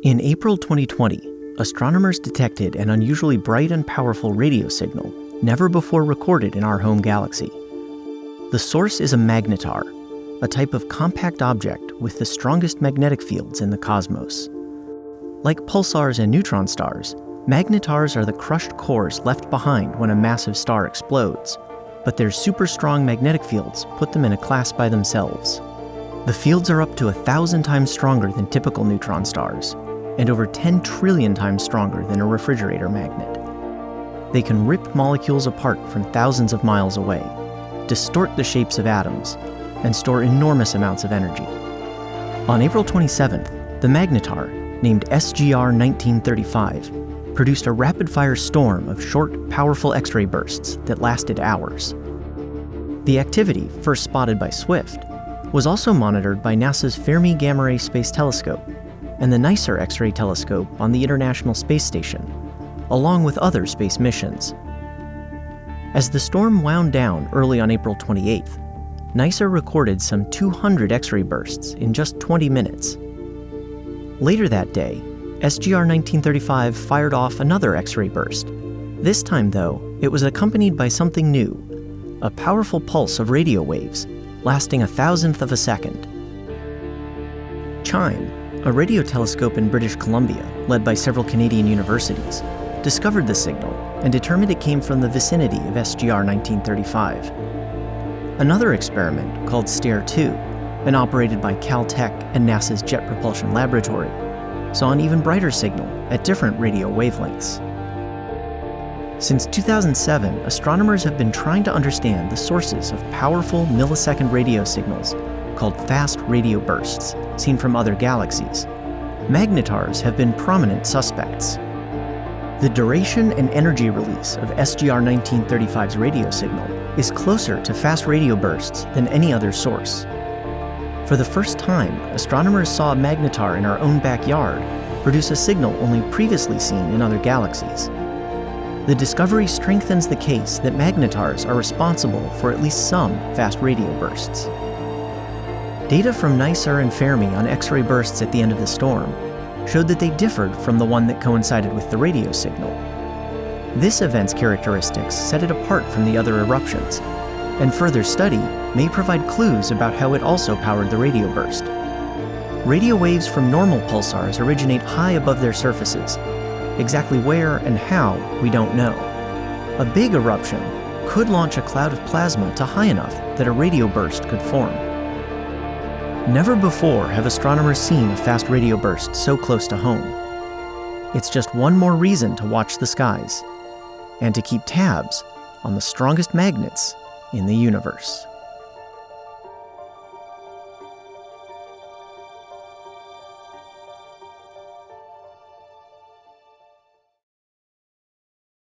In April 2020, astronomers detected an unusually bright and powerful radio signal never before recorded in our home galaxy. The source is a magnetar, a type of compact object with the strongest magnetic fields in the cosmos. Like pulsars and neutron stars, magnetars are the crushed cores left behind when a massive star explodes, but their super strong magnetic fields put them in a class by themselves. The fields are up to 1,000 times stronger than typical neutron stars, and over 10 trillion times stronger than a refrigerator magnet. They can rip molecules apart from thousands of miles away, distort the shapes of atoms, and store enormous amounts of energy. On April 27th, the magnetar, named SGR 1935, produced a rapid-fire storm of short, powerful X-ray bursts that lasted hours. The activity, first spotted by Swift, was also monitored by NASA's Fermi Gamma Ray Space Telescope and the NICER X-ray telescope on the International Space Station, along with other space missions. As the storm wound down early on April 28th, NICER recorded some 200 X-ray bursts in just 20 minutes. Later that day, SGR 1935 fired off another X-ray burst. This time, though, it was accompanied by something new, a powerful pulse of radio waves, lasting 1,000th of a second. CHIME, a radio telescope in British Columbia, led by several Canadian universities, discovered the signal and determined it came from the vicinity of SGR 1935. Another experiment, called STARE-2, and operated by Caltech and NASA's Jet Propulsion Laboratory, saw an even brighter signal at different radio wavelengths. Since 2007, astronomers have been trying to understand the sources of powerful millisecond radio signals called fast radio bursts seen from other galaxies. Magnetars have been prominent suspects. The duration and energy release of SGR 1935's radio signal is closer to fast radio bursts than any other source. For the first time, astronomers saw a magnetar in our own backyard produce a signal only previously seen in other galaxies. The discovery strengthens the case that magnetars are responsible for at least some fast radio bursts. Data from NICER and Fermi on X-ray bursts at the end of the storm showed that they differed from the one that coincided with the radio signal. This event's characteristics set it apart from the other eruptions, and further study may provide clues about how it also powered the radio burst. Radio waves from normal pulsars originate high above their surfaces. Exactly where and how, we don't know. A big eruption could launch a cloud of plasma to high enough that a radio burst could form. Never before have astronomers seen a fast radio burst so close to home. It's just one more reason to watch the skies and to keep tabs on the strongest magnets in the universe.